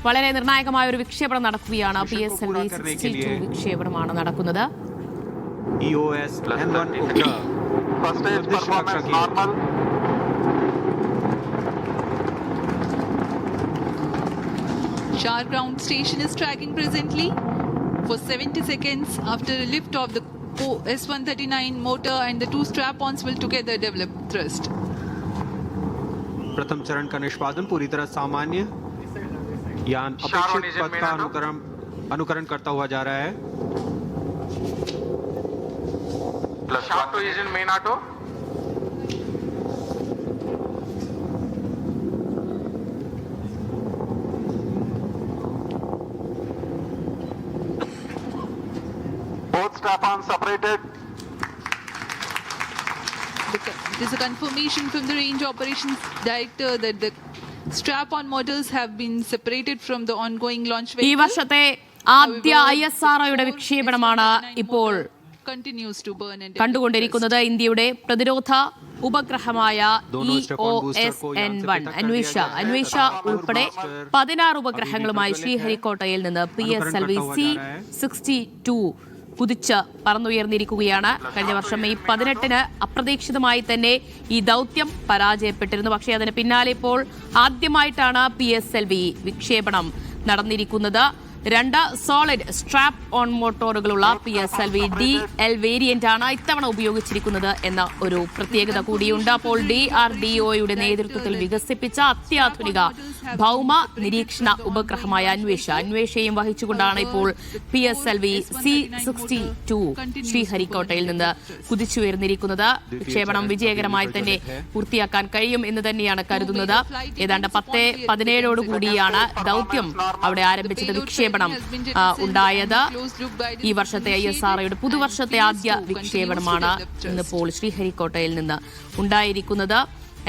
വളരെ നിർണായകമായ ഒരു വിക്ഷേപണം നടക്കുകയാണ്. PSLV 62 വിക്ഷേപണമാണ് നടക്കുന്നത്. EOS N1 First stage performance normal. Shah ground station is tracking presently for 70 seconds after a lift of the S139 motor, and the two strap-ons will together develop thrust. प्रथम चरण का निष्पादन पूरी तरह सामान्य, यान अपेक्षित पथ का अनुकरण करता हुआ जा रहा है. Shaft to engine main auto. Both strap-ons separated. It is a confirmation from the Range Operations Director that the strap-on motors have been separated from the ongoing launch ഈ vehicle. വർഷത്തെ ആദ്യ ISROയുടെ വിക്ഷേപണമാണ് ഇപ്പോൾ Continues to burn and കണ്ടുകൊണ്ടിരിക്കുന്നത്. ഇന്ത്യയുടെ പ്രതിരോധ ഉപഗ്രഹമായ EOS-N1 അന്വേഷ ഉൾപ്പെടെ 16 ഉപഗ്രഹങ്ങളുമായി ശ്രീഹരിക്കോട്ടയിൽ നിന്ന് PSLV C62 കുതിച്ച് പറന്നുയർന്നിരിക്കുകയാണ്. കഴിഞ്ഞ വർഷം മെയ് 18-ന് അപ്രതീക്ഷിതമായി തന്നെ ഈ ദൗത്യം പരാജയപ്പെട്ടിരുന്നു. പക്ഷേ അതിന് പിന്നാലെ ഇപ്പോൾ ആദ്യമായിട്ടാണ് PSLV വിക്ഷേപണം നടന്നിരിക്കുന്നത്. 2 സോളിഡ് സ്ട്രാപ്പ് ഓൺ മോട്ടോറുകളുള്ള PSLV DL വേരിയന്റ് ആണ് ഇത്തവണ ഉപയോഗിച്ചിരിക്കുന്നത് എന്ന ഒരു പ്രത്യേകത കൂടിയുണ്ട്. അപ്പോൾ DRDOയുടെ നേതൃത്വത്തിൽ വികസിപ്പിച്ച അത്യാധുനിക ഭൗമ നിരീക്ഷണ ഉപഗ്രഹമായ അന്വേഷയും വഹിച്ചുകൊണ്ടാണ് ഇപ്പോൾ PSLV C62 ശ്രീഹരിക്കോട്ടയിൽ നിന്ന് കുതിച്ചുയർന്നിരിക്കുന്നത്. വിക്ഷേപണം വിജയകരമായി തന്നെ പൂർത്തിയാക്കാൻ കഴിയും എന്ന് തന്നെയാണ് കരുതുന്നത്. ഏതാണ്ട് 10:17 ദൗത്യം അവിടെ ആരംഭിച്ചത്. വിക്ഷേപണം ഉണ്ടായത് ഈ വർഷത്തെ ISROയുടെ പുതുവർഷത്തെ ആദ്യ വിക്ഷേപണമാണ് ഇന്നിപ്പോൾ ശ്രീഹരിക്കോട്ടയിൽ നിന്ന് ഉണ്ടായിരിക്കുന്നത്.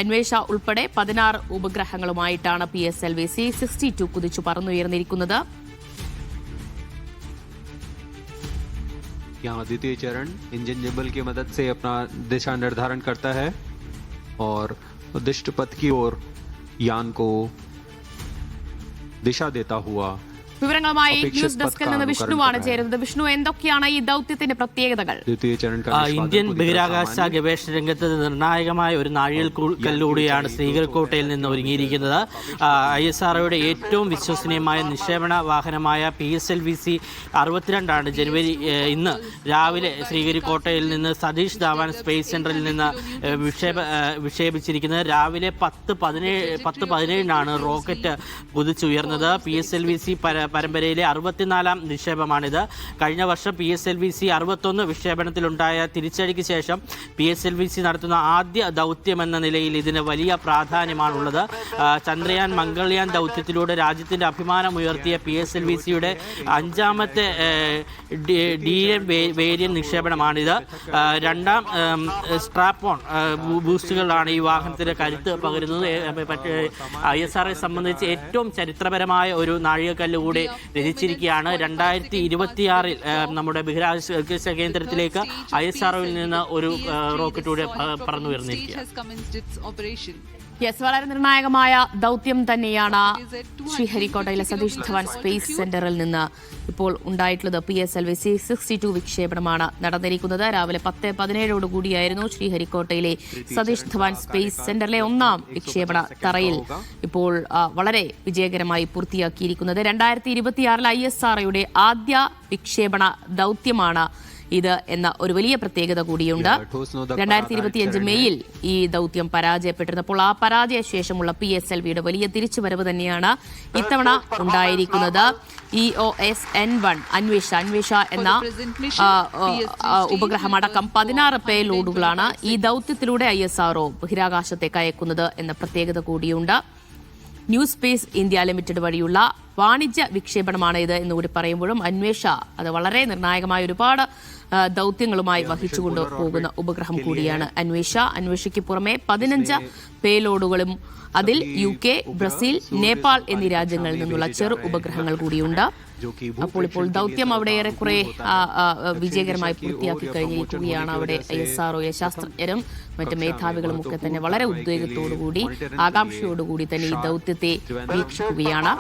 അന്വേഷ ഉൾപ്പെടെ 16 ഉപഗ്രഹങ്ങളുമായിട്ടാണ് PSLV C62 കുതിച്ചു പറന്നുയർന്നിരിക്കുന്നത്. यहाँ द्वितीय चरण इंजन जिम्बल की मदद से अपना दिशा निर्धारण करता है और उद्दिष्ट पथ की ओर यान को दिशा देता हुआ. വിവരങ്ങളുമായി ന്യൂസ് ഡെസ്കിൽ നിന്ന് വിഷ്ണുവാണ് ചേരുന്നത്. വിഷ്ണു, എന്തൊക്കെയാണ് ഈ ദൗത്യത്തിന്റെ പ്രത്യേകതകൾ? ഇന്ത്യൻ ബഹിരാകാശ ഗവേഷണ രംഗത്ത് നിർണായകമായ ഒരു നാഴികക്കല്ലിലൂടെയാണ് ശ്രീഹരിക്കോട്ടയിൽ നിന്ന് ഒരുങ്ങിയിരിക്കുന്നത്. ISROയുടെ ഏറ്റവും വിശ്വസനീയമായ നിക്ഷേപണ വാഹനമായ PSLV C62 ജനുവരി ഇന്ന് രാവിലെ ശ്രീഹരിക്കോട്ടയിൽ നിന്ന് സതീഷ് ധാവാൻ സ്പേസ് സെന്ററിൽ നിന്ന് വിക്ഷേപിച്ചിരിക്കുന്നത്. രാവിലെ 10:17 റോക്കറ്റ് കുതിച്ചുയർന്നത്. PSLV C പരമ്പരയിലെ 64-ാം നിക്ഷേപമാണിത്. കഴിഞ്ഞ വർഷം PSLV C61 വിക്ഷേപണത്തിലുണ്ടായ തിരിച്ചടിക്ക് ശേഷം PSLV C നടത്തുന്ന ആദ്യ ദൗത്യമെന്ന നിലയിൽ ഇതിന് വലിയ പ്രാധാന്യമാണുള്ളത്. ചന്ദ്രയാൻ മംഗൾയാൻ ദൗത്യത്തിലൂടെ രാജ്യത്തിന്റെ അഭിമാനം ഉയർത്തിയ PSLV Cയുടെ 5ാമത്തെ DL വേരിയന്റ് നിക്ഷേപണമാണിത്. 2ാം സ്ട്രാപ്പ് ഓൺ ബൂസ്റ്റുകളാണ് ഈ വാഹനത്തിന് കരുത്ത് പകരുന്നത്. ISROയെ സംബന്ധിച്ച് ഏറ്റവും ചരിത്രപരമായ ഒരു നാഴികക്കല്ല് കൂടി രചിച്ചിരിക്കുകയാണ്. 2026 നമ്മുടെ ബഹിരാകാശ കേന്ദ്രത്തിലേക്ക് ISROയിൽ നിന്ന് ഒരു റോക്കറ്റ് കൂടി പറന്നുയർന്നിരിക്കുകയാണ്. വളരെ നിർണായകമായ ദൗത്യം തന്നെയാണ് ശ്രീഹരിക്കോട്ടയിലെ സതീഷ് ധവാൻ സ്പേസ് സെന്ററിൽ നിന്ന് ഇപ്പോൾ ഉണ്ടായിട്ടുള്ളത്. PSLV C62 വിക്ഷേപണമാണ് നടന്നിരിക്കുന്നത്. രാവിലെ 10:17 ശ്രീഹരിക്കോട്ടയിലെ സതീഷ് ധവാൻ സ്പേസ് സെന്ററിലെ 1ാം വിക്ഷേപണ തറയിൽ ഇപ്പോൾ വളരെ വിജയകരമായി പൂർത്തിയാക്കിയിരിക്കുന്നത്. 2026 ISROയുടെ ആദ്യ വിക്ഷേപണ ദൗത്യമാണ് ഇത് എന്ന ഒരു വലിയ പ്രത്യേകത കൂടിയുണ്ട്. 2025 മെയ്യിൽ ഈ ദൗത്യം പരാജയപ്പെട്ടിരുന്നപ്പോൾ ആ പരാജയ ശേഷമുള്ള PSLVയുടെ വലിയ തിരിച്ചുവരവ് തന്നെയാണ് ഇത്തവണ ഉണ്ടായിരിക്കുന്നത്. EOS-N1 അന്വേഷ എന്ന ഉപഗ്രഹമടക്കം 16 പേലോഡുകളാണ് ഈ ദൗത്യത്തിലൂടെ ISRO ബഹിരാകാശത്തേക്ക് അയക്കുന്നത് എന്ന പ്രത്യേകത കൂടിയുണ്ട്. ന്യൂ സ്പേസ് ഇന്ത്യ ലിമിറ്റഡ് വഴിയുള്ള വാണിജ്യ വിക്ഷേപണമാണ് ഇത് എന്നുകൂടി പറയുമ്പോഴും അന്വേഷ അത് വളരെ നിർണായകമായ ഒരുപാട് ദൗത്യങ്ങളുമായി വഹിച്ചുകൊണ്ട് പോകുന്ന ഉപഗ്രഹം കൂടിയാണ് അന്വേഷ. അന്വേഷയ്ക്ക് പുറമെ 15 പേലോഡുകളും അതിൽ UK, ബ്രസീൽ, നേപ്പാൾ എന്നീ രാജ്യങ്ങളിൽ നിന്നുള്ള ചെറു ഉപഗ്രഹങ്ങൾ കൂടിയുണ്ട്. അപ്പോൾ ഇപ്പോൾ ദൗത്യം അവിടെ ഏറെക്കുറെ വിജയകരമായി പൂർത്തിയാക്കി കഴിഞ്ഞിരിക്കുകയാണ്. അവിടെ ISROയിലെ ശാസ്ത്രജ്ഞരും മറ്റ് മേധാവികളും ഒക്കെ തന്നെ വളരെ ഉദ്വേഗത്തോടുകൂടി ആകാംക്ഷയോടുകൂടി തന്നെ ഈ ദൗത്യത്തെ വീക്ഷിക്കുകയാണ്.